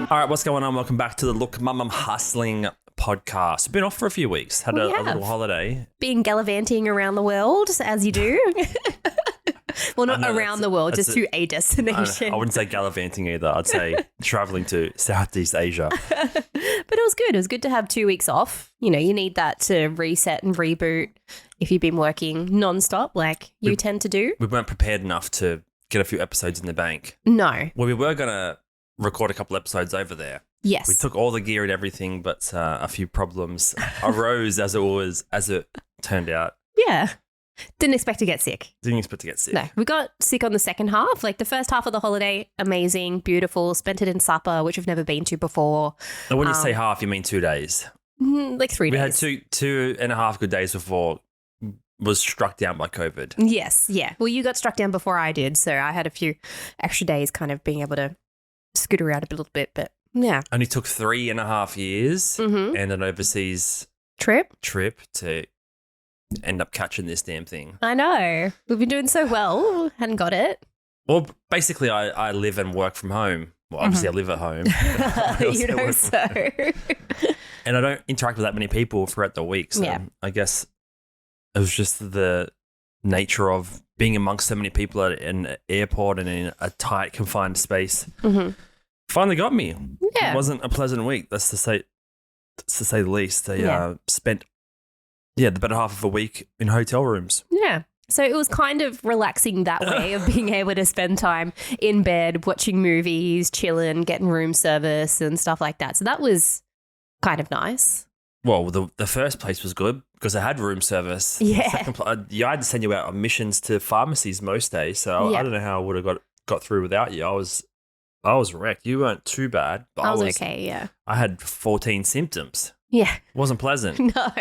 All right, what's going on? Welcome back to the Look Mum I'm Hustling podcast. Been off for a few weeks. Had a little holiday. Been gallivanting around the world, as you do. Well, not around the world, just to a destination. I wouldn't say gallivanting either. I'd say traveling to Southeast Asia. But it was good. It was good to have 2 weeks off. You know, you need that to reset and reboot if you've been working nonstop like you tend to do. We weren't prepared enough to get a few episodes in the bank. No. Well, we were going to record a couple episodes over there. Yes. We took all the gear and everything, but a few problems arose as it turned out. Yeah. Didn't expect to get sick. Didn't expect to get sick. No, we got sick on the second half. Like the first half of the holiday, amazing, beautiful. Spent it in Sapa, which we've never been to before. And when you say half, you mean 2 days? Like 3 days. We had two and a half good days before was struck down by COVID. Yes, yeah. Well, you got struck down before I did, so I had a few extra days kind of being able to scoot around a little bit, but yeah. Only took 3.5 years and an overseas trip to end up catching this damn thing. I know. We've been doing so well. Hadn't got it. Well, basically, I live and work from home. Well, obviously, I live at home. You know so. And I don't interact with that many people throughout the week. So I guess it was just the nature of being amongst so many people at an airport and in a tight, confined space. Finally got me. Yeah. It wasn't a pleasant week, that's to say the least. I spent the better half of a week in hotel rooms. Yeah. So it was kind of relaxing that way of being able to spend time in bed, watching movies, chilling, getting room service and stuff like that. So that was kind of nice. Well, the first place was good because I had room service. Yeah. I had to send you out on missions to pharmacies most days, so I don't know how I would have got through without you. I was wrecked. You weren't too bad. But I was okay, yeah. I had 14 symptoms. Yeah. It wasn't pleasant. No.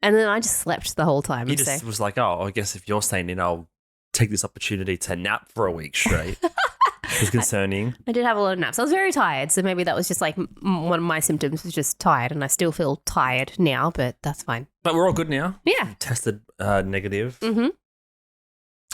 And then I just slept the whole time. He just was like, oh, I guess if you're staying in, I'll take this opportunity to nap for a week straight. It was concerning. I did have a lot of naps. I was very tired, so maybe that was just like one of my symptoms was just tired, and I still feel tired now, but that's fine. But we're all good now. Yeah. Tested negative.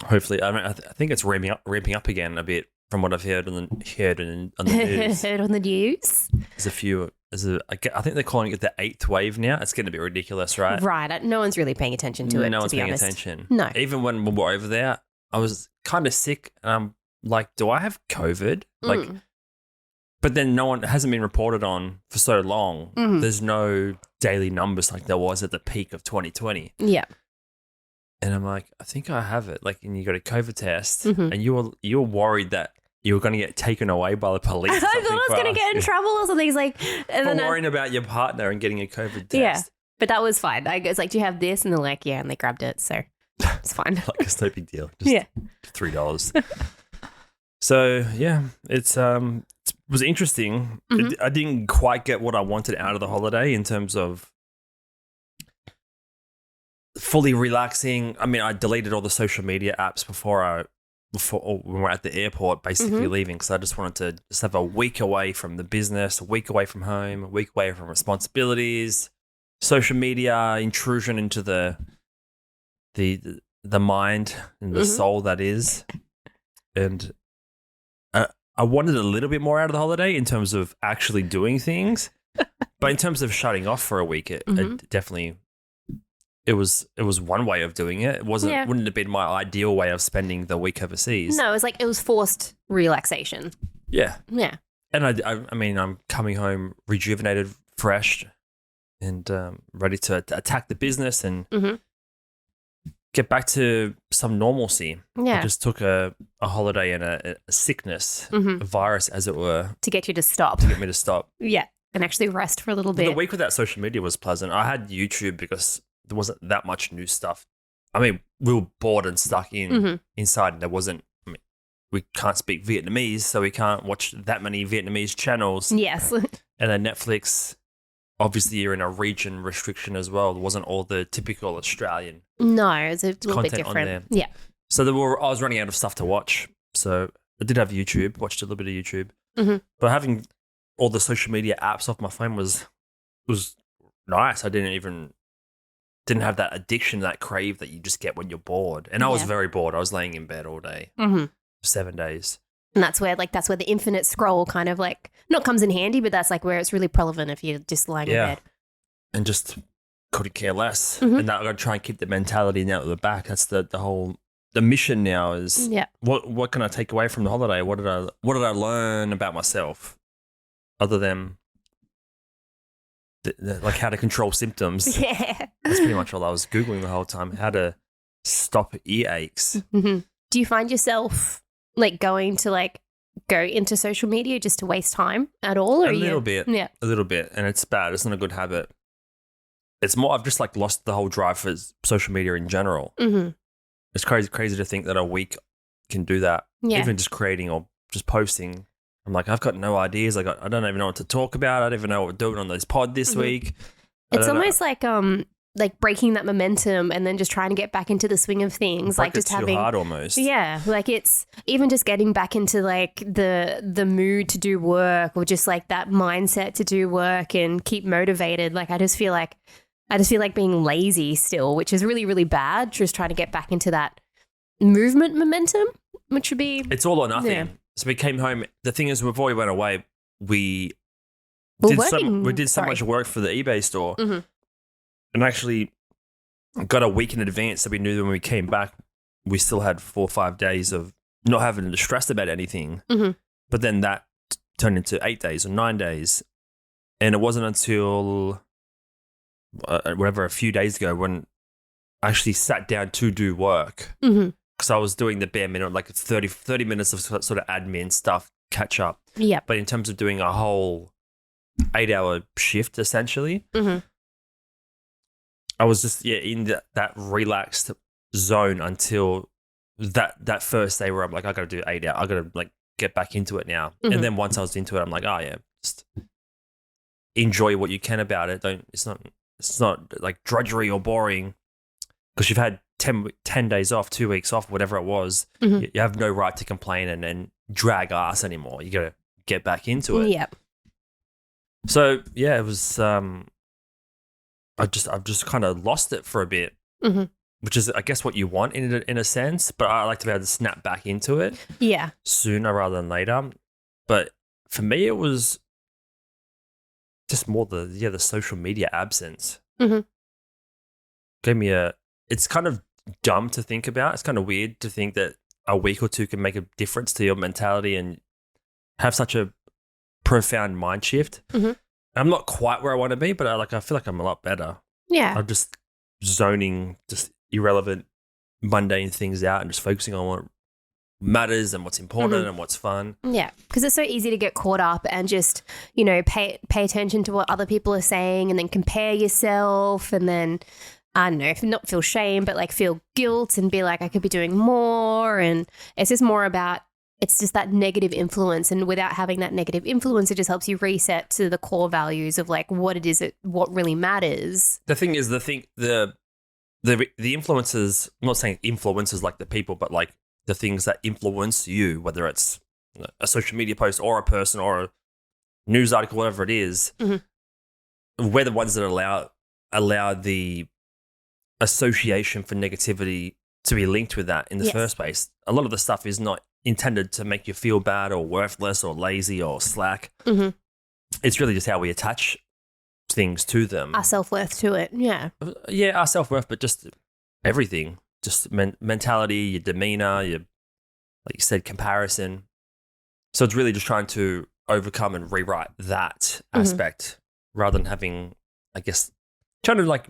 Hopefully, I think it's ramping up again a bit from what I've heard on the news. Heard on the news. I think they're calling it the 8th wave now. It's going to be ridiculous, right? Right. No one's really paying attention to it. No one's to be paying honest. attention. No. Even when we were over there, I was kind of sick. And I'm like, do I have COVID? Like, but then no one hasn't been reported on for so long. There's no daily numbers like there was at the peak of 2020. Yeah. And I'm like, I think I have it. Like, and you got a COVID test, and you were worried that you were going to get taken away by the police. I thought I was going to get in trouble or something. He's like, for worrying about your partner and getting a COVID test. Yeah, but that was fine. I was like, do you have this? And they're like, yeah, and they grabbed it, so it's fine. Like, it's no big deal. Just $3. So yeah, it was interesting. I didn't quite get what I wanted out of the holiday in terms of fully relaxing. I mean, I deleted all the social media apps before when we're at the airport, basically leaving, because I just wanted to just have a week away from the business, a week away from home, a week away from responsibilities, social media intrusion into the mind and the soul that is. And I wanted a little bit more out of the holiday in terms of actually doing things, but in terms of shutting off for a week, it definitely. It was one way of doing it. It wouldn't have been my ideal way of spending the week overseas. No, it was forced relaxation. Yeah. Yeah. And I mean, I'm coming home rejuvenated, fresh, and ready to attack the business and get back to some normalcy. Yeah. I just took a holiday and a sickness, a virus, as it were. To get you to stop. To get me to stop. Yeah. And actually rest for a little bit. The week without social media was pleasant. I had YouTube because there wasn't that much new stuff. I mean, we were bored and stuck inside, and there wasn't. I mean, we can't speak Vietnamese, so we can't watch that many Vietnamese channels. Yes. And then Netflix, obviously, you're in a region restriction as well. There wasn't all the typical Australian. No, it's a little bit different. On there. Yeah. So I was running out of stuff to watch. So I did have YouTube. Watched a little bit of YouTube, but having all the social media apps off my phone was nice. I didn't have that addiction, that crave that you just get when you're bored. And I was very bored. I was laying in bed all day, 7 days. And that's where the infinite scroll kind of like not comes in handy, but that's like where it's really prevalent if you're just lying in bed. And just couldn't care less. Mhm. And that I've got to try and keep the mentality now at the back. That's the mission now is what can I take away from the holiday? What did I learn about myself other than like how to control symptoms? Yeah. That's pretty much all I was Googling the whole time. How to stop earaches. Mm-hmm. Do you find yourself like going to like go into social media just to waste time at all? Or A little bit. Yeah. A little bit. And it's bad. It's not a good habit. It's more, I've just like lost the whole drive for social media in general. Mm-hmm. It's crazy to think that a week can do that. Yeah. Even just creating or just posting. I'm like, I've got no ideas. I don't even know what to talk about. I don't even know what we're doing on this pod this week. It's almost like breaking that momentum and then just trying to get back into the swing of things. Break like just it too having hard almost. Yeah. Like it's even just getting back into like the mood to do work or just like that mindset to do work and keep motivated. Like I just feel like being lazy still, which is really, really bad. Just trying to get back into that movement momentum, which would be... It's all or nothing. Yeah. So we came home. The thing is, before we went away, we Well, did so much work for the eBay store Mm-hmm. and actually got a week in advance so we knew that when we came back, we still had 4 or 5 days of not having to stress about anything. Mm-hmm. But then that turned into 8 days or 9 days. And it wasn't until... a few days ago when I actually sat down to do work because I was doing the bare minimum, like 30 minutes of sort of admin stuff, catch up. Yeah. But in terms of doing a whole 8-hour shift, essentially, I was just in that relaxed zone until that first day where I'm like, I got to do 8 hours. I got to like get back into it now. And then once I was into it, I'm like, oh yeah, just enjoy what you can about it. It's not like drudgery or boring because you've had 10 days off, 2 weeks off, whatever it was. You have no right to complain and drag ass anymore. You got to get back into it. Yep. So yeah, it was. I've just kind of lost it for a bit, which is I guess what you want in a sense. But I like to be able to snap back into it. Yeah. Sooner rather than later. But for me, it was just more the social media absence. Gave me it's kind of dumb to think about. It's kind of weird to think that a week or two can make a difference to your mentality and have such a profound mind shift. I'm not quite where I want to be, but I feel like I'm a lot better. Yeah. I'm just zoning just irrelevant, mundane things out and just focusing on what matters and what's important and what's fun. Yeah, because it's so easy to get caught up and just, pay attention to what other people are saying and then compare yourself and then, I don't know, not feel shame, but like feel guilt and be like, I could be doing more. And it's just more about, it's just that negative influence. And without having that negative influence, it just helps you reset to the core values of like what it is, what really matters. The thing is, the influences, I'm not saying influences like the people, but like the things that influence you, whether it's a social media post or a person or a news article, whatever it is, we're the ones that allow the association for negativity to be linked with that in the first place. A lot of the stuff is not intended to make you feel bad or worthless or lazy or slack. It's really just how we attach things to them. Our self-worth to it, yeah. Yeah, our self-worth, but just everything. Just mentality, your demeanor, your, like you said, comparison. So it's really just trying to overcome and rewrite that aspect rather than having, I guess, trying to like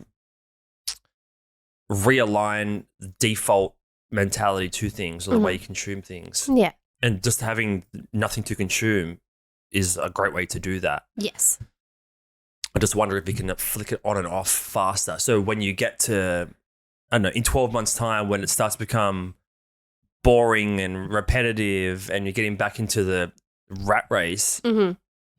realign the default mentality to things or the way you consume things. Yeah. And just having nothing to consume is a great way to do that. Yes. I just wonder if you can flick it on and off faster. So when you get to, I don't know, in 12 months' time, when it starts to become boring and repetitive and you're getting back into the rat race,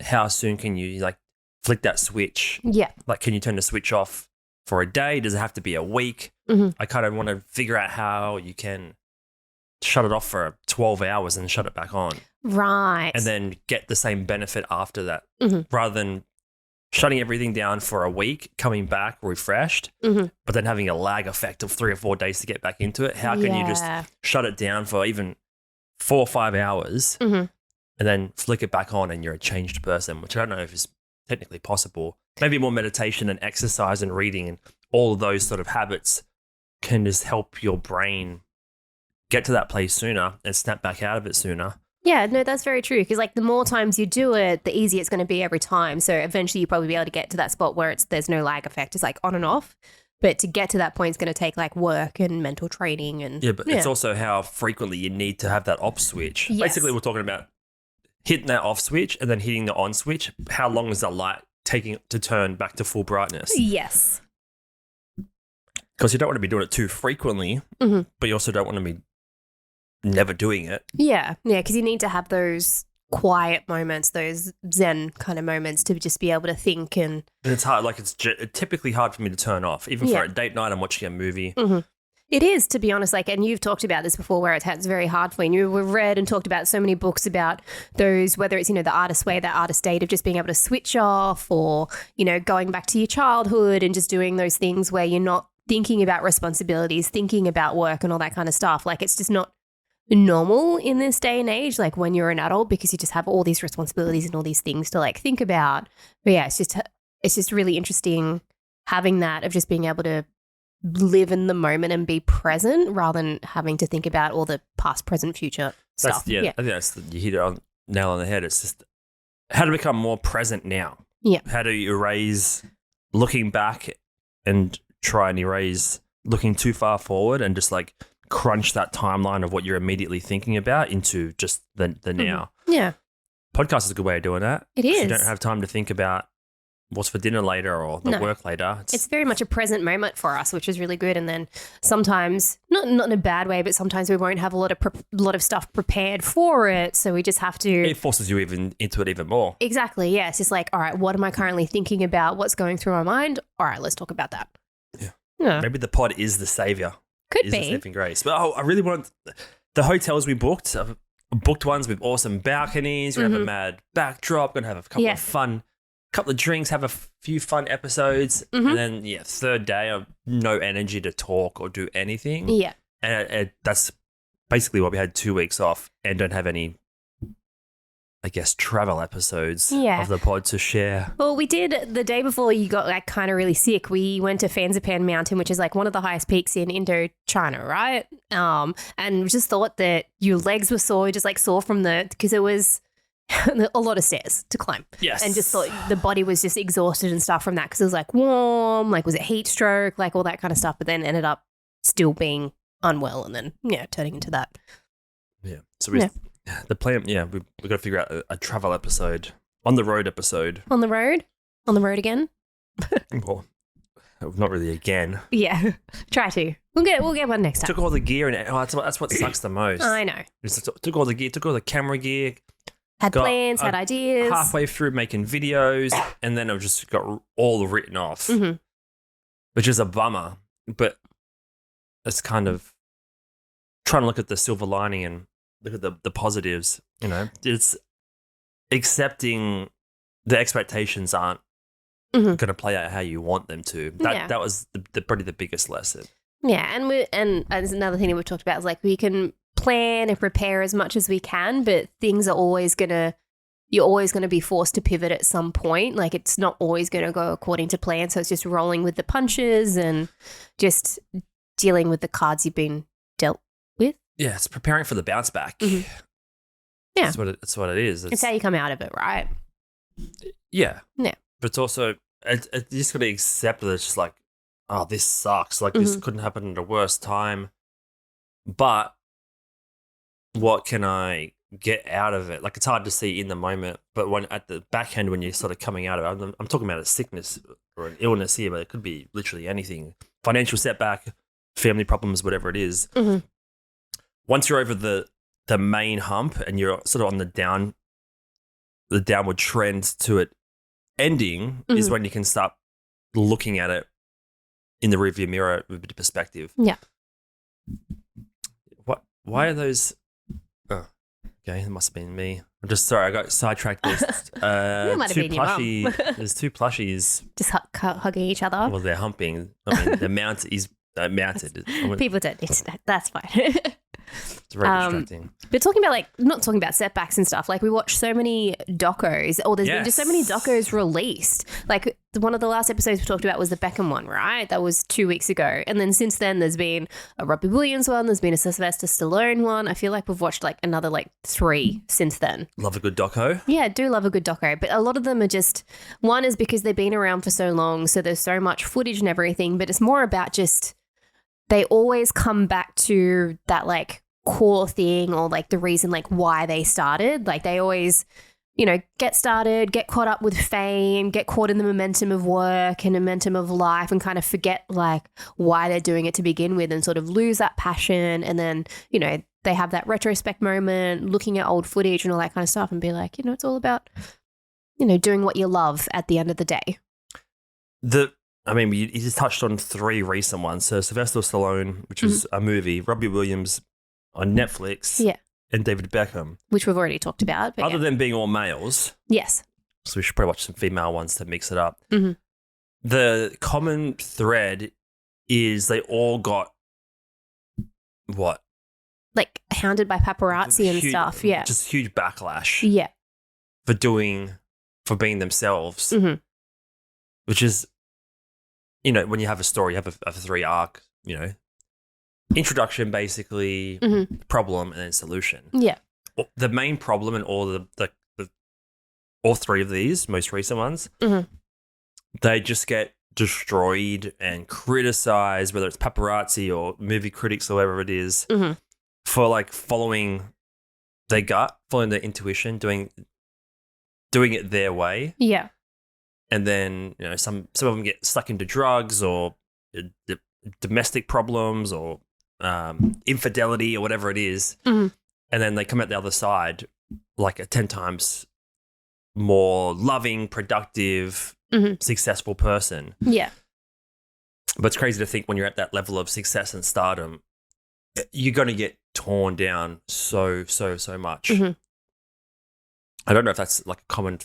how soon can you like flick that switch? Yeah. Like, can you turn the switch off for a day? Does it have to be a week? I kind of want to figure out how you can shut it off for 12 hours and shut it back on. Right. And then get the same benefit after that rather than shutting everything down for a week, coming back refreshed, but then having a lag effect of 3 or 4 days to get back into it. How can you just shut it down for even 4 or 5 hours Mhm. and then flick it back on and you're a changed person, which I don't know if is technically possible. Maybe more meditation and exercise and reading and all of those sort of habits can just help your brain get to that place sooner and snap back out of it sooner. Yeah, no, that's very true. Because like the more times you do it, the easier it's going to be every time. So eventually you'll probably be able to get to that spot where there's no lag effect. It's like on and off. But to get to that point, it's going to take like work and mental training. And it's also how frequently you need to have that off switch. Yes. Basically, we're talking about hitting that off switch and then hitting the on switch. How long is the light taking to turn back to full brightness? Yes. Because you don't want to be doing it too frequently, but you also don't want to be never doing it. Yeah, because you need to have those quiet moments, those Zen kind of moments to just be able to think. And it's hard. Like it's typically hard for me to turn off. Even for a date night, I'm watching a movie. It is, to be honest, like, and you've talked about this before where it's very hard for you. We've read and talked about so many books about those, whether it's, the artist way, that artist state of just being able to switch off or, going back to your childhood and just doing those things where you're not thinking about responsibilities, thinking about work and all that kind of stuff. Like it's just not normal in this day and age, like when you're an adult, because you just have all these responsibilities and all these things to like think about. But yeah, it's just really interesting having that of just being able to live in the moment and be present rather than having to think about all the past, present, future stuff. I think you hit it on nail on the head. It's just how to become more present now. Yeah. How do you erase looking back and try and erase looking too far forward and just like crunch that timeline of what you're immediately thinking about into just the now. Yeah. Podcast is a good way of doing that. It is. You don't have time to think about what's for dinner later or the work later. It's very much a present moment for us, which is really good. And then sometimes, not in a bad way, but sometimes we won't have a lot of stuff prepared for it. So we just have to. It forces you into it even more. Exactly. Yeah. It's just like, all right, what am I currently thinking about? What's going through my mind? All right, let's talk about that. Yeah. Maybe the pod is the savior. Could is be. The saving grace. But I really want the hotels we booked. I've booked ones with awesome balconies. We have a mad backdrop. Going to have a couple of drinks, have a few fun episodes, and then third day of no energy to talk or do anything. Yeah, and that's basically what we had 2 weeks off, and don't have any, I guess, travel episodes of the pod to share. Well, we did the day before you got like kind of really sick. We went to Fansipan Mountain, which is like one of the highest peaks in Indochina, right? And we just thought that your legs were sore, just like sore from because it was a lot of stairs to climb. Yes. And just thought the body was just exhausted and stuff from that because it was like warm, like was it heat stroke, like all that kind of stuff, but then ended up still being unwell and then, turning into that. Yeah. So the plan, we've got to figure out a travel episode, on the road episode. On the road? On the road again? Well, not really again. Yeah. Try to. We'll get one next time. Took all the gear and that's what sucks the most. I know. Took all the gear, took all the camera gear. Had plans, had ideas. Halfway through making videos, and then I've just got all written off, which is a bummer. But it's kind of trying to look at the silver lining and look at the positives. It's accepting the expectations aren't going to play out how you want them to. That was probably the biggest lesson. Yeah, and there's another thing that we've talked about is like we can plan and prepare as much as we can, but things are you're always gonna be forced to pivot at some point. Like it's not always gonna go according to plan. So it's just rolling with the punches and just dealing with the cards you've been dealt with. Yeah, it's preparing for the bounce back. Yeah. That's what it is. It's how you come out of it, right? Yeah. Yeah. But it's also, you just got to accept that it's just like, oh, this sucks. Like this couldn't happen at a worse time. But what can I get out of it? Like it's hard to see in the moment, but when at the back end, when you're sort of coming out of it, I'm talking about a sickness or an illness here, but it could be literally anything. Financial setback, family problems, whatever it is. Once you're over the main hump and you're sort of on the downward trend to it ending is when you can start looking at it in the rearview mirror with a bit of perspective. Yeah. Why are those? Oh, okay, it must have been me. I'm just sorry, I got sidetracked. There's two plushies. Just hugging each other. Well, they're humping. I mean, they're mounted. He's mounted. People don't need to know. That's fine. It's very distracting. But talking about not talking about setbacks and stuff, like we watch so many docos, or there's been just so many docos released. Like one of the last episodes we talked about was the Beckham one, right? That was 2 weeks ago. And then since then there's been a Robbie Williams one, there's been a Sylvester Stallone one. I feel like we've watched like another like 3 since then. Love a good doco. Yeah, I do love a good doco. But a lot of them are just, one is because they've been around for so long, so there's so much footage and everything, but it's more about just, they always come back to that like core thing or like the reason like why they started. Like they always, get started, get caught up with fame, get caught in the momentum of work and momentum of life and kind of forget like why they're doing it to begin with and sort of lose that passion. And then, they have that retrospect moment, looking at old footage and all that kind of stuff and be like, it's all about, doing what you love at the end of the day. You just touched on 3 recent ones. So Sylvester Stallone, which was a movie, Robbie Williams on Netflix, and David Beckham. Which we've already talked about. But Other than being all males. Yes. So we should probably watch some female ones to mix it up. Mm-hmm. The common thread is they all got what? Like hounded by paparazzi and stuff. Yeah. Just huge backlash. Yeah. For being themselves. Mm-hmm. Which is, when you have a story, you have a 3 arc, introduction, basically, problem, and then solution. Yeah. The main problem in all all 3 of these most recent ones, they just get destroyed and criticized, whether it's paparazzi or movie critics or whatever it is, for like following their gut, following their intuition, doing it their way. Yeah. And then, some of them get stuck into drugs or domestic problems or infidelity or whatever it is. And then they come out the other side like a 10 times more loving, productive, successful person. Yeah. But it's crazy to think when you're at that level of success and stardom, you're going to get torn down so much. I don't know if that's like a common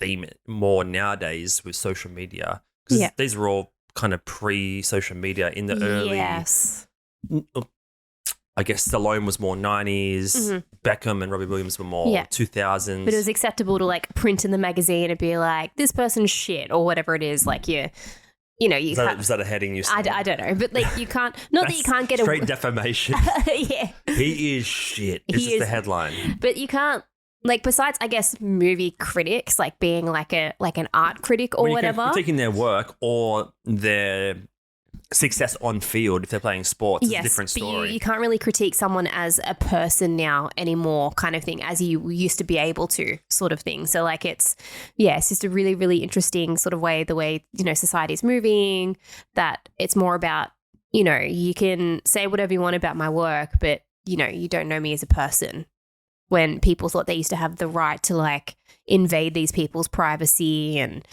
theme more nowadays with social media, because these are all kind of pre-social media in the early. Yes. I guess Stallone was more 90s, Beckham and Robbie Williams were more 2000s. But it was acceptable to like print in the magazine and be like, this person's shit or whatever it is. Like you was that a heading you said? I don't know, but like you can't. Not that you can't get straight defamation. Yeah, he is shit. It's just the headline. But you can't. Like, besides, I guess, movie critics, like being like an art critic or whatever. Critiquing their work or their success on field if they're playing sports. It's a different story. But you can't really critique someone as a person now anymore, kind of thing, as you used to be able to, sort of thing. So like it's just a really, really interesting sort of way, the way, society's moving, that it's more about, you can say whatever you want about my work, but, you don't know me as a person. When people thought they used to have the right to like invade these people's privacy and,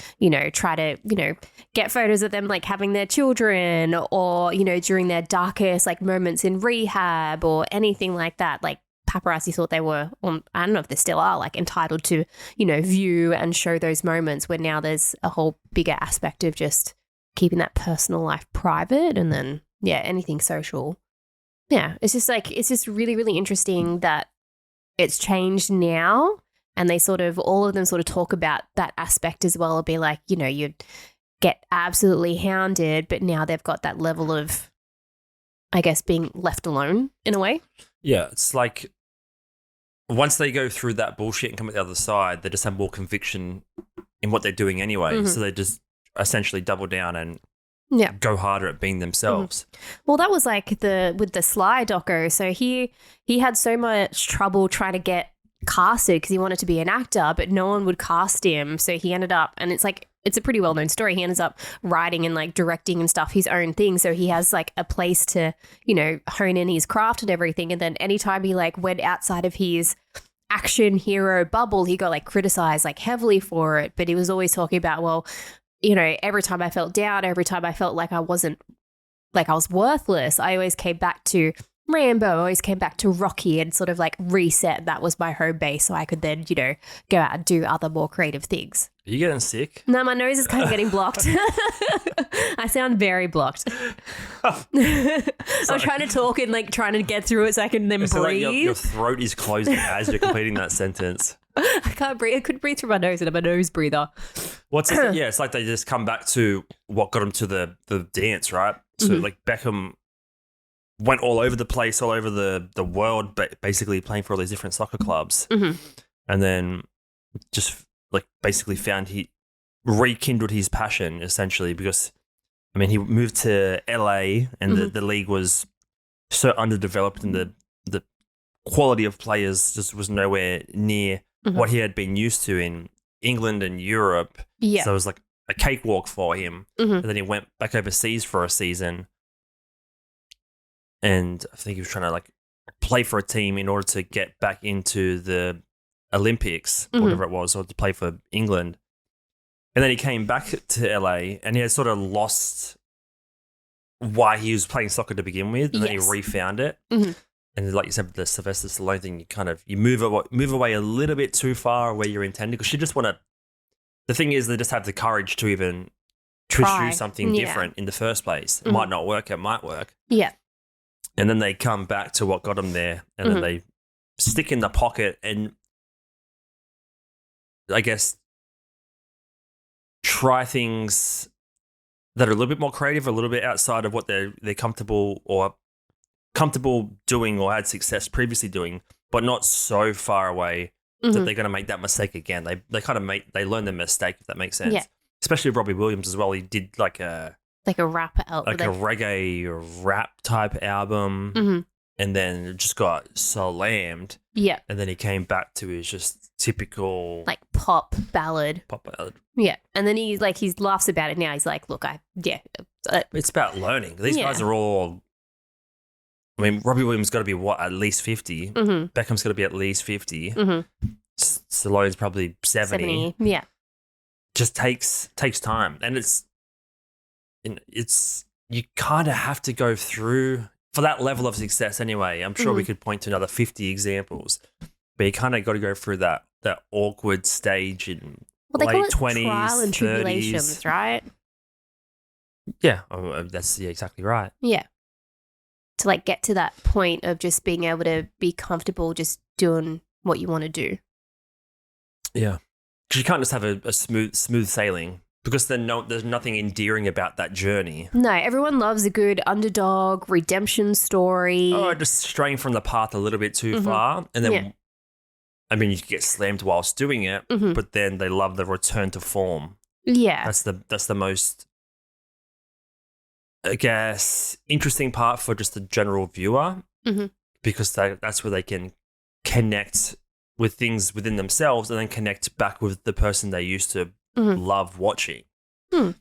try to, get photos of them like having their children or, during their darkest like moments in rehab or anything like that. Like paparazzi thought they were, I don't know if they still are, like entitled to, view and show those moments, where now there's a whole bigger aspect of just keeping that personal life private and then, anything social. Yeah, it's just really, really interesting that it's changed now, and they all of them talk about that aspect as well. It'll be like, you'd get absolutely hounded, but now they've got that level of, I guess, being left alone in a way. Yeah, it's like once they go through that bullshit and come at the other side, they just have more conviction in what they're doing anyway. So they just essentially double down and go harder at being themselves. Well, that was like with the Sly doco. So he had so much trouble trying to get casted because he wanted to be an actor, but no one would cast him. So he ended up, and it's a pretty well known story. He ends up writing and like directing and stuff his own thing. So he has like a place to, hone in his craft and everything. And then anytime he like went outside of his action hero bubble, he got like criticized like heavily for it. But he was always talking about, well, every time I felt down, every time I felt like I wasn't, like I was worthless, I always came back to Rambo, I always came back to Rocky and sort of like reset. That was my home base, so I could then, go out and do other more creative things. Are you getting sick? No, my nose is kind of getting blocked. I sound very blocked. I'm trying to talk and like trying to get through it so I can then breathe. Like your throat is closing as you're completing that sentence. I can't breathe. I couldn't breathe through my nose and I'm a nose breather. Yeah, it's like they just come back to what got them to the dance, right? So like Beckham went all over the place, all over the world, but basically playing for all these different soccer clubs. And then just like basically found he rekindled his passion essentially because, I mean, he moved to LA and the league was so underdeveloped and the quality of players just was nowhere near what he had been used to in England and Europe. Yeah. So it was like a cakewalk for him. And then he went back overseas for a season. And I think he was trying to like play for a team in order to get back into the Olympics, whatever it was, or to play for England. And then he came back to LA and he had sort of lost why he was playing soccer to begin with. And then he refound it. And like you said, the Sylvester Stallone thing, you move away a little bit too far where you're intended because you just want to. The thing is, they just have the courage to even pursue something different in the first place. It might not work. It might work. Yeah. And then they come back to what got them there, and then they stick in the pocket and, I guess, try things that are a little bit more creative, a little bit outside of what they're comfortable doing or had success previously doing, but not so far away that they're going to make that mistake again. They learn their mistake, if that makes sense. Yeah. Especially Robbie Williams as well. He did like a rap album, like a reggae or rap type album, and then it just got slammed. Yeah, and then he came back to his just typical like pop ballad. Yeah, and then he laughs about it now. He's like, "Look, it's about learning. These guys are all." I mean, Robbie Williams got to be at least 50. Beckham's got to be at least 50. Stallone's probably 70. Yeah, just takes time, and it's you kind of have to go through for that level of success anyway. I'm sure we could point to another 50 examples, but you kind of got to go through that awkward stage in late 20s, trial and 30s. Tribulations, right? Yeah, that's exactly right. Yeah, to like get to that point of just being able to be comfortable just doing what you want to do. Yeah, because you can't just have a smooth sailing. Because there's nothing endearing about that journey. No, everyone loves a good underdog redemption story. Oh, just straying from the path a little bit too far. And then, I mean, you could get slammed whilst doing it, but then they love the return to form. Yeah. That's the most, I guess, interesting part for just the general viewer. Because that's where they can connect with things within themselves and then connect back with the person they used to love watching. So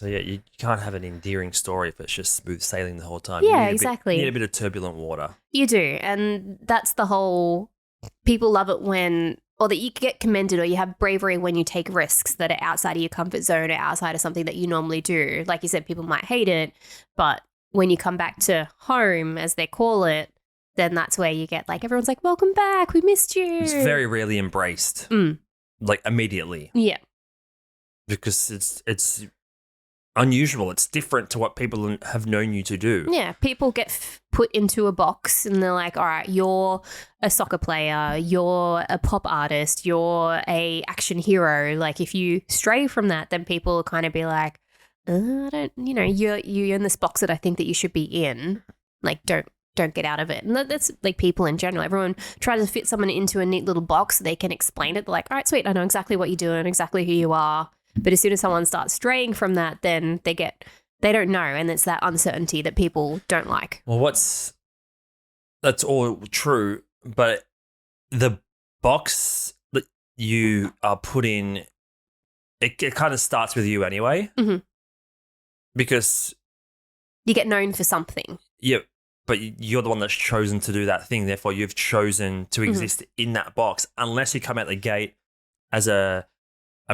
yeah, you can't have an endearing story if it's just smooth sailing the whole time. Yeah, exactly. You need a bit of turbulent water. You do, and that's the whole. People love it that you get commended or you have bravery when you take risks that are outside of your comfort zone or outside of something that you normally do. Like you said, people might hate it, but when you come back to home, as they call it, then that's where you get like everyone's like, "Welcome back, we missed you." It's very rarely embraced. Like immediately. Yeah. Because it's unusual. It's different to what people have known you to do. Yeah. People get put into a box and they're like, all right, you're a soccer player, you're a pop artist, you're a action hero. Like if you stray from that, then people will kind of be like, you're in this box that I think that you should be in. Like don't get out of it. And that's like people in general. Everyone tries to fit someone into a neat little box so they can explain it. They're like, all right, sweet, I know exactly what you're doing, exactly who you are. But as soon as someone starts straying from that, then they don't know. And it's that uncertainty that people don't like. Well, that's all true. But the box that you are put in, it kind of starts with you anyway. Because you get known for something. Yeah. But you're the one that's chosen to do that thing. Therefore, you've chosen to exist in that box unless you come out the gate as a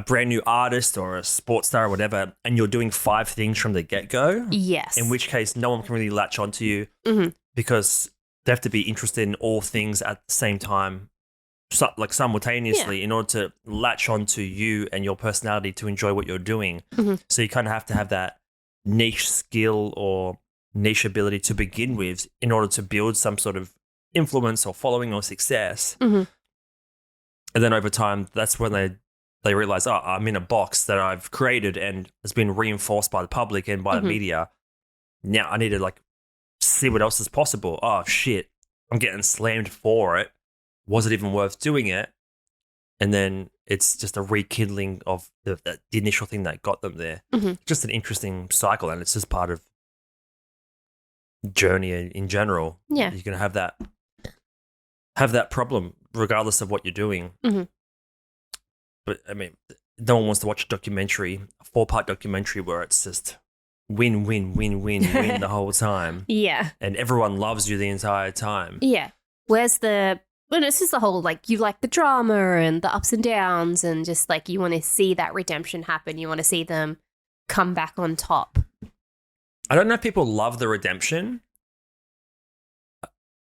brand new artist or a sports star or whatever, and you're doing 5 things from the get-go. Yes. In which case, no one can really latch onto you because they have to be interested in all things at the same time simultaneously in order to latch onto you and your personality to enjoy what you're doing. So you kind of have to have that niche skill or niche ability to begin with in order to build some sort of influence or following or success. And then over time, that's when they realize, oh, I'm in a box that I've created and has been reinforced by the public and by the media. Now I need to see what else is possible. Oh shit, I'm getting slammed for it. Was it even worth doing it? And then it's just a rekindling of the initial thing that got them there. Just an interesting cycle, and it's just part of journey in general. Yeah, you're gonna have that problem regardless of what you're doing. But I mean, no one wants to watch a 4-part documentary where it's just win, win, win, win, win the whole time. Yeah, and everyone loves you the entire time. Yeah, it's just the whole, you like the drama and the ups and downs and just, you want to see that redemption happen. You want to see them come back on top. I don't know if people love the redemption.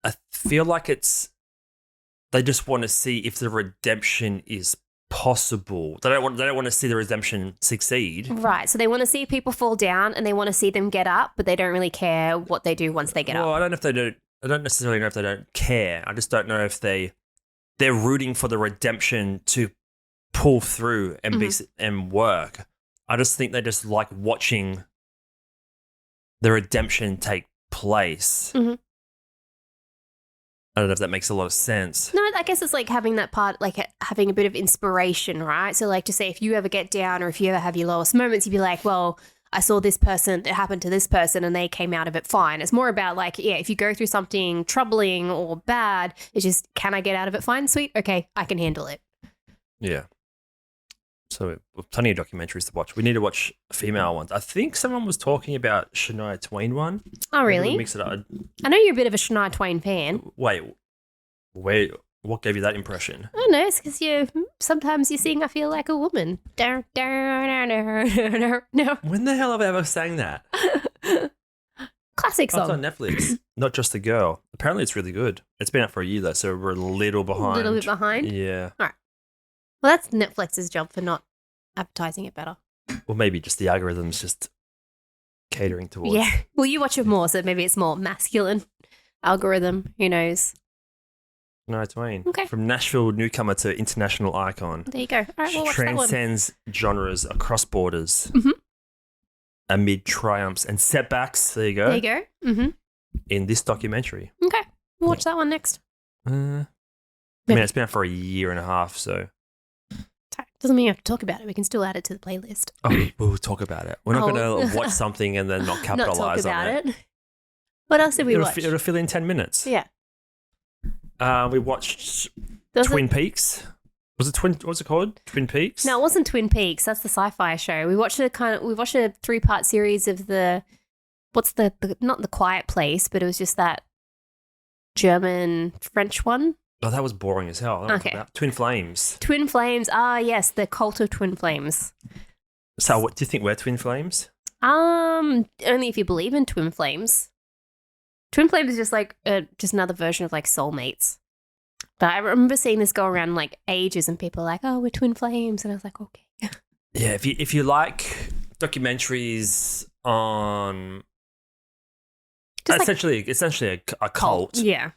I feel like they just want to see if the redemption is possible. They don't want to see the redemption succeed. Right, so they want to see people fall down and they want to see them get up, but they don't really care what they do once they get up. Well, I don't know if they do. I don't necessarily know if they don't care. I just don't know if they're rooting for the redemption to pull through and and work. I just think they just like watching the redemption take place. I don't know if that makes a lot of sense. No, I guess it's having that part, having a bit of inspiration, right? So to say if you ever get down or if you ever have your lowest moments, you'd be like, well, I saw this person, it happened to this person and they came out of it fine. It's more about if you go through something troubling or bad, it's just, can I get out of it fine? Sweet. Okay, I can handle it. Yeah. So plenty of documentaries to watch. We need to watch female ones. I think someone was talking about Shania Twain one. Oh, really? Mix it up. I know you're a bit of a Shania Twain fan. Wait, what gave you that impression? I don't know. It's because sometimes you sing, I feel like a woman. No. When the hell have I ever sang that? Classic song. It's on Netflix. Not Just a Girl. Apparently it's really good. It's been out for a year though, so we're a little behind. A little bit behind? Yeah. All right. Well, that's Netflix's job for not advertising it better. Or maybe just the algorithm's just catering towards. Yeah. Well, you watch it more, so maybe it's more masculine algorithm. Who knows? Shania Twain. Okay. From Nashville newcomer to international icon. There you go. All right, we'll watch Transcends genres across borders. Amid triumphs and setbacks. There you go. There you go. In this documentary. Okay. We'll watch that one next. I mean, it's been out for a year and a half, so. Doesn't mean you have to talk about it. We can still add it to the playlist. Oh, we'll talk about it. We're not going to watch something and then not capitalize on it. What else did we watch? It'll fill in 10 minutes. Yeah. We watched Twin Peaks. What's it called? Twin Peaks? No, it wasn't Twin Peaks. That's the sci-fi show. We watched a 3-part series of not The Quiet Place, but it was just that German French one. Oh, that was boring as hell. Okay. Twin Flames. Twin Flames. Ah, yes, the cult of Twin Flames. So, what do you think we're Twin Flames? Only if you believe in Twin Flames. Twin Flames is just just another version of soulmates. But I remember seeing this go around ages, and people are like, "Oh, we're Twin Flames," and I was like, "Okay." Yeah, if you like documentaries on essentially a cult, yeah.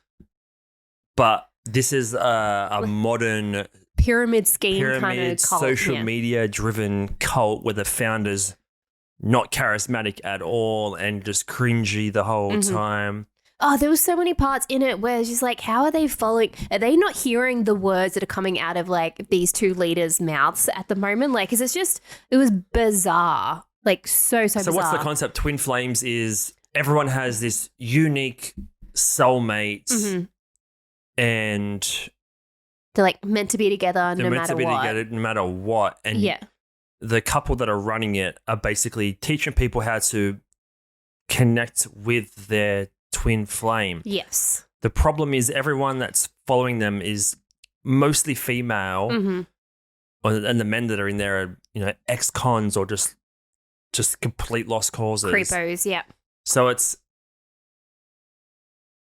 But this is a modern pyramid scheme kind of cult, social media driven cult where the founders not charismatic at all and just cringy the whole time. Oh, there was so many parts in it where it's just how are they following? Are they not hearing the words that are coming out of these two leaders' mouths at the moment? It was bizarre. So bizarre. So what's the concept? Twin Flames is everyone has this unique soulmate and they're meant to be together no matter what. And yeah. The couple that are running it are basically teaching people how to connect with their twin flame. Yes. The problem is everyone that's following them is mostly female, and the men that are in there are ex-cons or just complete lost causes. Creepos, yeah. So it's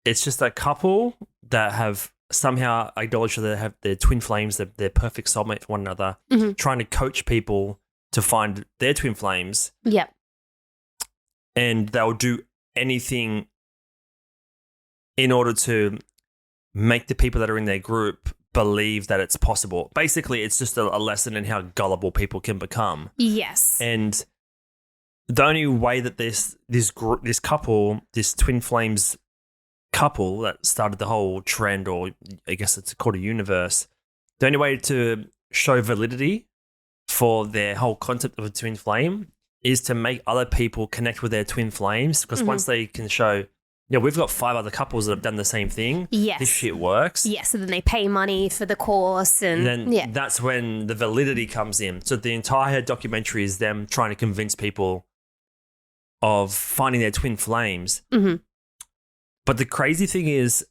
just a couple that have somehow acknowledge that they have their twin flames, their perfect soulmate for one another, trying to coach people to find their twin flames. Yep. And they'll do anything in order to make the people that are in their group believe that it's possible. Basically, it's just a lesson in how gullible people can become. Yes. And the only way that this couple, this twin flames couple that started the whole trend, or I guess it's called a universe, the only way to show validity for their whole concept of a twin flame is to make other people connect with their twin flames, because once they can show, we've got 5 other couples that have done the same thing. Yes. This shit works. Yes, so then they pay money for the course, and then that's when the validity comes in. So the entire documentary is them trying to convince people of finding their twin flames. But the crazy thing is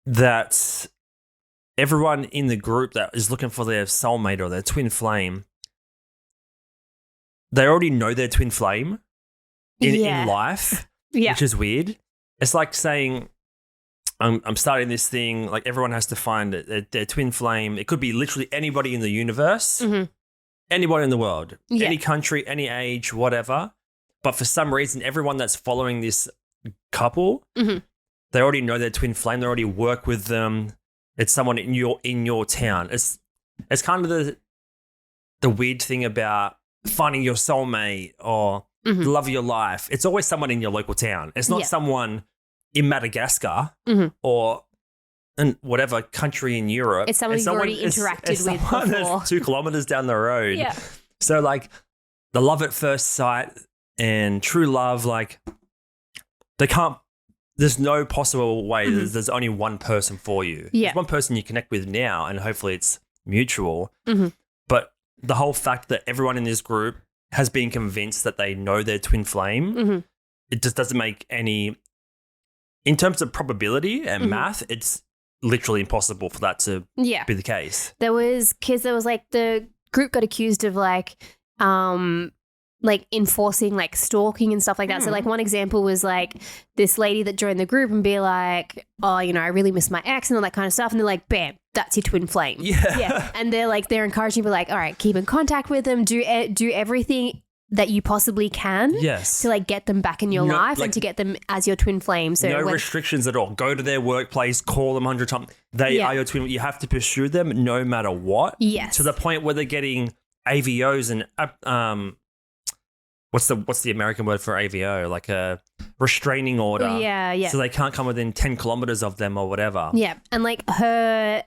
that everyone in the group that is looking for their soulmate or their twin flame, they already know their twin flame in life, which is weird. It's like saying, I'm starting this thing, like everyone has to find their twin flame. It could be literally anybody in the universe, anybody in the world, any country, any age, whatever. But for some reason, everyone that's following this couple, they already know their twin flame. They already work with them. It's someone in your town. It's kind of the weird thing about finding your soulmate or the love of your life. It's always someone in your local town. It's not someone in Madagascar or in whatever country in Europe. It's someone you've already interacted with before. That's 2 kilometers down the road. Yeah. So like the love at first sight and true love, like there's no possible way. There's only one person for you. Yeah. There's one person you connect with now, and hopefully it's mutual. But the whole fact that everyone in this group has been convinced that they know their twin flame, it just doesn't make any, in terms of probability and math, it's literally impossible for that to be the case. There was like the group got accused of like enforcing like stalking and stuff like that. So like one example was like this lady that joined the group and be like, oh, I really miss my ex and all that kind of stuff. And they're like, bam, that's your twin flame. Yeah. And they're encouraging you to be like, all right, keep in contact with them, do everything that you possibly can to like get them back in your life and to get them as your twin flame. So no restrictions at all. Go to their workplace, call them 100 times. They are your twin. You have to pursue them no matter what. Yes. To the point where they're getting AVOs and what's the American word for AVO? Like a restraining order. Yeah. So they can't come within 10 kilometers of them or whatever. Yeah. And like her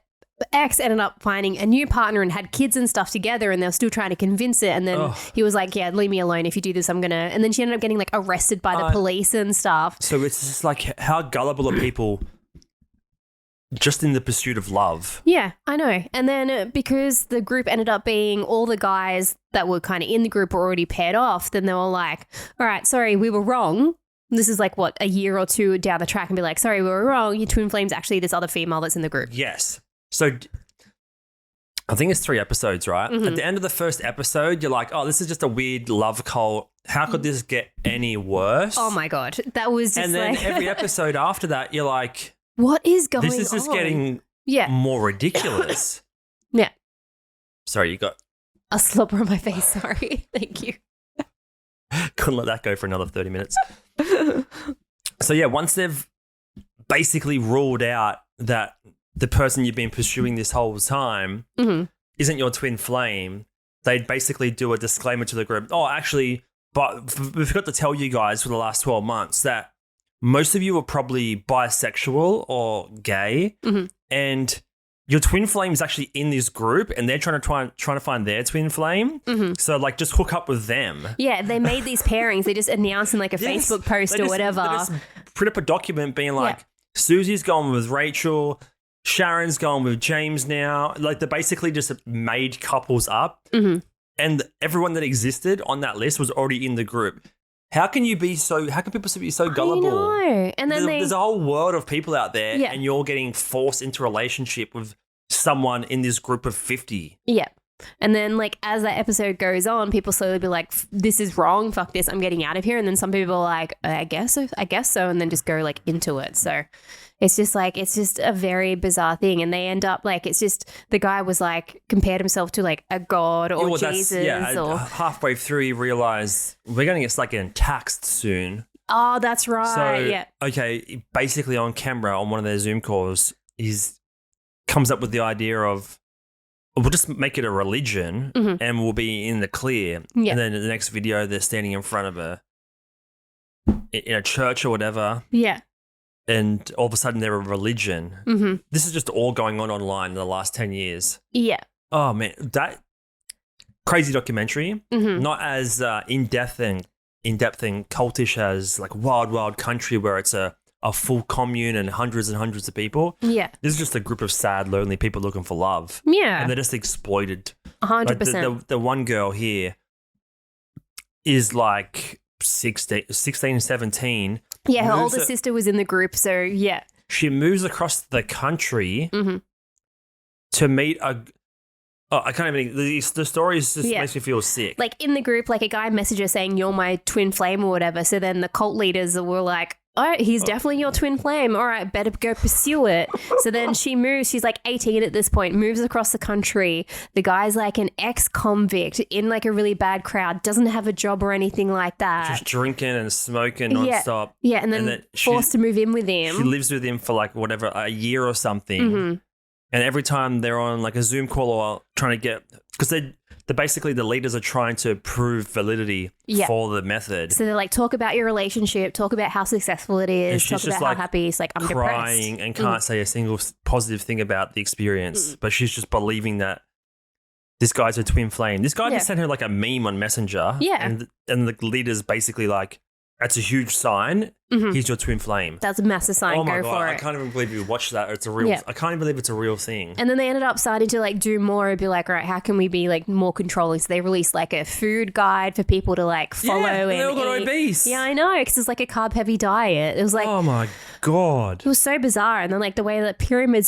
ex ended up finding a new partner and had kids and stuff together, and they were still trying to convince it. And then he was like, yeah, leave me alone. If you do this, I'm going to. And then she ended up getting like arrested by the police and stuff. So it's just like, how gullible are people just in the pursuit of love? Yeah, I know. And then because the group ended up being all the guys that were kind of in the group were already paired off, then they were like, all right, sorry, we were wrong. This is like, a year or 2 down the track, and be like, sorry, we were wrong. Your twin flame's actually this other female that's in the group. Yes. So I think it's 3 episodes, right? At the end of the first episode, you're like, oh, this is just a weird love cult. How could this get any worse? Oh my God. That was just and then every episode after that, you're like, what is going on? This is just getting more ridiculous. Yeah. Sorry, you got a slobber on my face. Sorry. Thank you. Couldn't let that go for another 30 minutes. So yeah, once they've basically ruled out that the person you've been pursuing this whole time isn't your twin flame, they'd basically do a disclaimer to the group. Oh, actually, but we forgot to tell you guys for the last 12 months that most of you are probably bisexual or gay, and your twin flame is actually in this group, and they're trying to find their twin flame. So like, just hook up with them. Yeah, they made these pairings. They just announced in like a Facebook post or whatever. They just print up a document being like, Susie's gone with Rachel, Sharon's gone with James now. Like, they basically just made couples up, and everyone that existed on that list was already in the group. How can people be so gullible? I know. And then there's a whole world of people out there, and you're getting forced into a relationship with someone in this group of 50. Yeah. And then, like, as that episode goes on, people slowly be like, this is wrong. Fuck this. I'm getting out of here. And then some people are like, I guess so. And then just go, like, into it. So it's just, like, it's just a very bizarre thing. And they end up, like, it's just the guy was, like, compared himself to, like, a god or Jesus. Or halfway through, he realized we're going to get stuck getting taxed soon. Oh, that's right. So, yeah. okay, basically on camera on one of their Zoom calls, comes up with the idea of, we'll just make it a religion and we'll be in the clear. Yeah. And then in the next video, they're standing in front of in a church or whatever. Yeah. And all of a sudden they're a religion. Mm-hmm. This is just all going on online in the last 10 years. Yeah. Oh, man. That crazy documentary, not as in-depth and cultish as like Wild Wild Country, where it's a full commune and hundreds of people. Yeah. This is just a group of sad, lonely people looking for love. Yeah. And they're just exploited. 100%. Like the one girl here is like 16, 17. Yeah, her older sister was in the group, so yeah. She moves across the country to meet I can't even. The story just makes me feel sick. Like in the group, like a guy messaged her saying, "You're my twin flame" or whatever. So then the cult leaders were like, "Oh, he's definitely your twin flame. All right, better go pursue it." So then she moves. She's like 18 at this point. Moves across the country. The guy's like an ex-convict in like a really bad crowd. Doesn't have a job or anything like that. Just drinking and smoking nonstop. Yeah, and then forced to move in with him. She lives with him for like whatever, a year or something. And every time they're on like a Zoom call or trying to get, because they're basically, the leaders are trying to prove validity for the method. So they're like, talk about your relationship, talk about how successful it is, talk about how happy. It's like, I'm crying depressed. And can't say a single positive thing about the experience, but she's just believing that this guy's a twin flame. This guy just sent her like a meme on Messenger. Yeah. And the leader's basically like, that's a huge sign. He's your twin flame. That's a massive sign. Oh my Go God, for it. I can't even believe you watched that. It's a real. I can't even believe it's a real thing. And then they ended up starting to like do more and be like, all right, how can we be like more controlling? So they released like a food guide for people to like follow. Yeah, and they all got obese. Yeah, I know, because it's like a carb heavy diet. It was like, oh my God, it was so bizarre. And then like the way that pyramid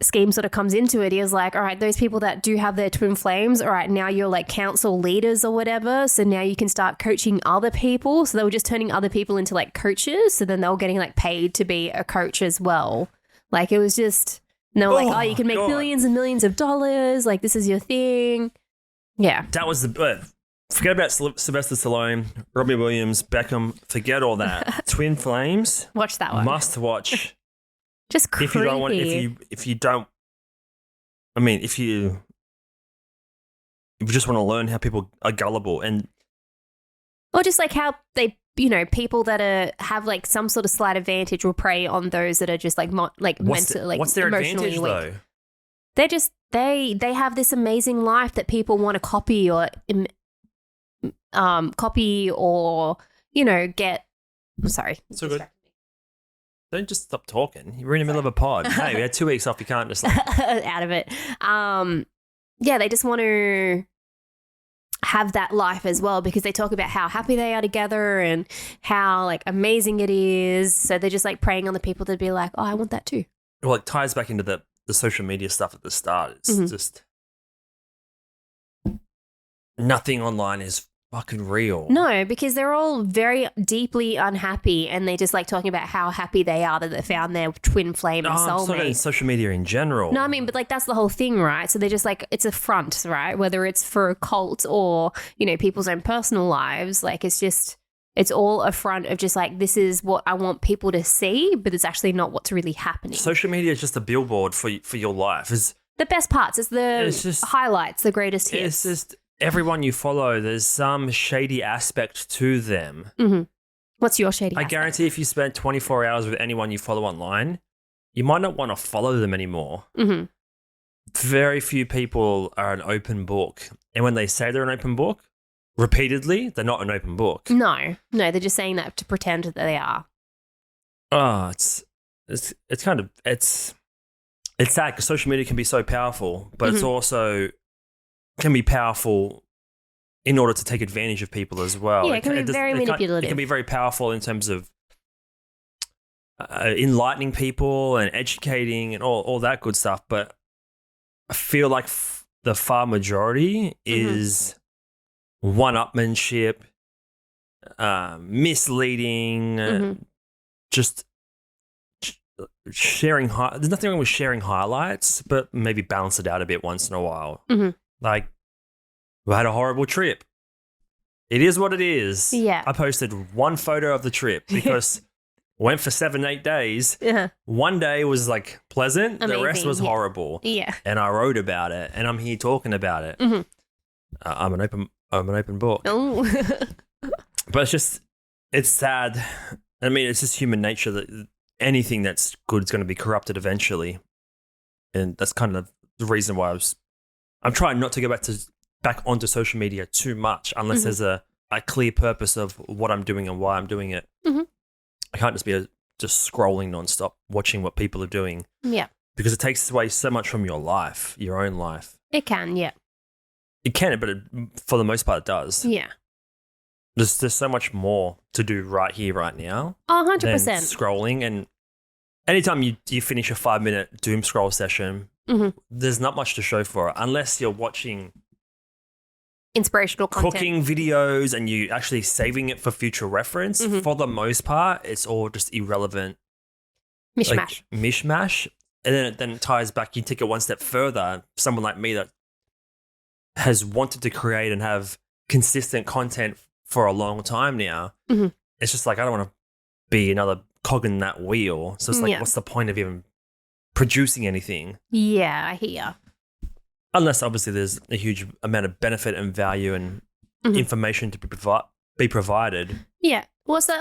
scheme sort of comes into it, he was like, all right, those people that do have their twin flames, all right, now you're like council leaders or whatever, so now you can start coaching other people. So they were just turning other people into like coaches, so then they were getting like paid to be a coach as well. Like it was just, and they were like, oh, you can make millions and millions of dollars, like this is your thing. Yeah, that was forget about Sylvester Stallone, Robbie Williams, Beckham, forget all that. Twin flames, watch that one, must watch. Just creepy. If you don't want, if you just want to learn how people are gullible or just like how they, people that have like some sort of slight advantage will prey on those that are just like mental, like what's their emotionally advantage weak. though? They're just they have this amazing life that people want to copy or get. I'm sorry. So good. Don't just stop talking. You're in the middle of a pod. Hey, we had 2 weeks off. You can't just out of it. They just want to have that life as well because they talk about how happy they are together and how like amazing it is. So they're just like preying on the people that be like, oh, I want that too. Well, it ties back into the social media stuff at the start. It's just nothing online is fucking real. No, because they're all very deeply unhappy and they just like talking about how happy they are that they found their twin flame and soulmate. I'm talking about social media in general. No, I mean, but like that's the whole thing, right? So they're just like, it's a front, right? Whether it's for a cult or, people's own personal lives, like it's all a front of just like, this is what I want people to see, but it's actually not what's really happening. Social media is just a billboard for your life. It's the best parts. It's the highlights, the greatest hits. It's just everyone you follow, there's some shady aspect to them. Mm-hmm. What's your shady aspect? I guarantee if you spent 24 hours with anyone you follow online, you might not want to follow them anymore. Mm-hmm. Very few people are an open book. And when they say they're an open book, repeatedly, they're not an open book. No, they're just saying that to pretend that they are. Oh, it's sad because social media can be so powerful, but it's also can be powerful in order to take advantage of people as well. Yeah, it can be very manipulative. It can be very powerful in terms of enlightening people and educating and all that good stuff. But I feel like the far majority is one-upmanship, misleading, just sharing. There's nothing wrong with sharing highlights, but maybe balance it out a bit once in a while. Like, we had a horrible trip. It is what it is. Yeah. I posted one photo of the trip because went for 7-8 days. One day was like pleasant. Amazing. The rest was horrible. Yeah. And I wrote about it, and I'm here talking about it. I'm an open book. Oh. But it's sad. I mean, it's just human nature that anything that's good is going to be corrupted eventually. And that's kind of the reason why I'm trying not to go back onto social media too much unless there's a clear purpose of what I'm doing and why I'm doing it. I can't just be just scrolling nonstop, watching what people are doing. Yeah. Because it takes away so much from your life, your own life. It can, yeah. It can, but for the most part, it does. Yeah. There's so much more to do right here, right now. Oh, 100%. Than scrolling. And anytime you finish a 5-minute doom scroll session, there's not much to show for it unless you're watching inspirational content, cooking videos, and you actually saving it for future reference. For the most part, it's all just irrelevant mishmash. And then it ties back. You take it one step further. Someone like me that has wanted to create and have consistent content for a long time now. It's just like, I don't want to be another cog in that wheel. So it's like, what's the point of even producing anything? Yeah, I hear. Unless obviously there's a huge amount of benefit and value and information to be provided. Yeah. What's that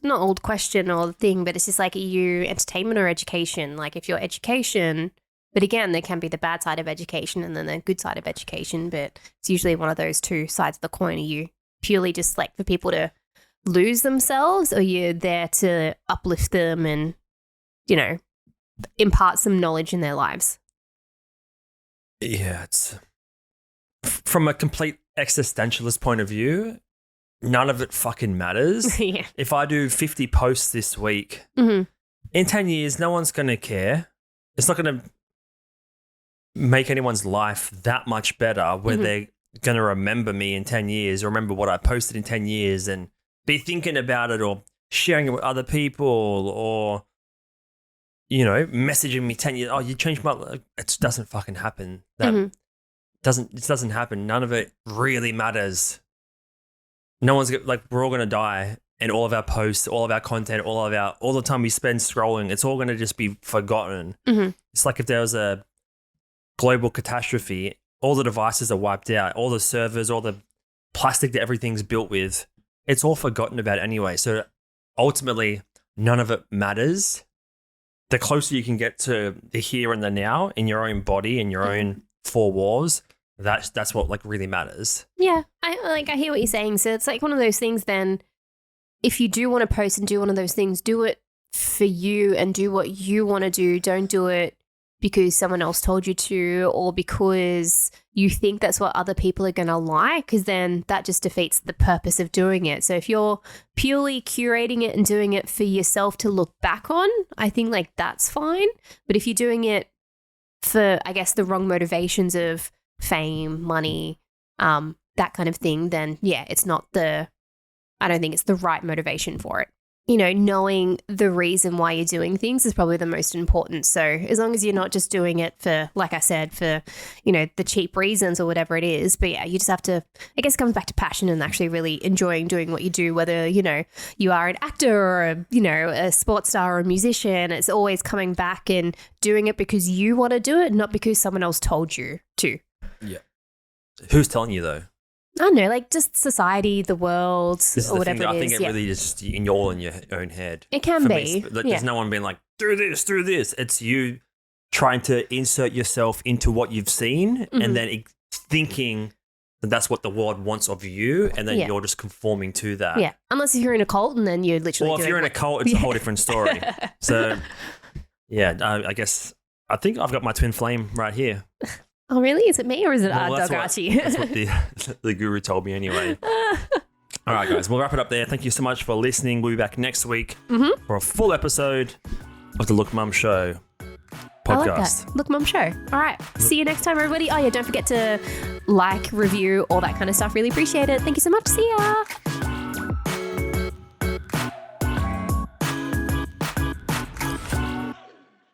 not old question or thing, but it's just like, are you entertainment or education? Like, if you're education, but again, there can be the bad side of education and then the good side of education, but it's usually one of those two sides of the coin. Are you purely just like for people to lose themselves, or you're there to uplift them and, impart some knowledge in their lives? Yeah, it's from a complete existentialist point of view, none of it fucking matters. Yeah. If I do 50 posts this week, in 10 years, no one's going to care. It's not going to make anyone's life that much better where they're going to remember me in 10 years, or remember what I posted in 10 years and be thinking about it or sharing it with other people, or messaging me 10 years, oh, you changed my life. It doesn't fucking happen. It doesn't happen. None of it really matters. No one's like, we're all going to die, and all of our posts, all of our content, all the time we spend scrolling, it's all going to just be forgotten. It's like if there was a global catastrophe, all the devices are wiped out, all the servers, all the plastic that everything's built with, it's all forgotten about anyway. So ultimately, none of it matters. The closer you can get to the here and the now in your own body, in your own four walls, that's what like really matters. Yeah, I hear what you're saying. So it's like one of those things. Then, if you do want to post and do one of those things, do it for you and do what you want to do. Don't do it because someone else told you to, or because you think that's what other people are going to like, because then that just defeats the purpose of doing it. So if you're purely curating it and doing it for yourself to look back on, I think like that's fine. But if you're doing it for, I guess, the wrong motivations of fame, money, that kind of thing, then yeah, I don't think it's the right motivation for it. Knowing the reason why you're doing things is probably the most important. So as long as you're not just doing it for, like I said, for, the cheap reasons or whatever it is. But yeah, you just have to, I guess it comes back to passion and actually really enjoying doing what you do, whether, you are an actor or, a sports star or a musician. It's always coming back and doing it because you want to do it, not because someone else told you to. Yeah. Who's telling you though? I don't know, like just society, the world, or whatever it is. I think it really is just in your own head. It can be. There's no one being like, do this. It's you trying to insert yourself into what you've seen and then thinking that that's what the world wants of you, and then you're just conforming to that. Yeah, unless if you're in a cult and then you're literally Well, if you're in a cult, it's a whole different story. So, yeah, I guess, I think I've got my twin flame right here. Oh, really? Is it me or is it Dog Archie? That's what the guru told me anyway. All right, guys, we'll wrap it up there. Thank you so much for listening. We'll be back next week for a full episode of the Look Mum Show podcast. I like podcast. that. Look Mum Show. All right. See you next time, everybody. Oh, yeah, don't forget to like, review, all that kind of stuff. Really appreciate it. Thank you so much. See ya.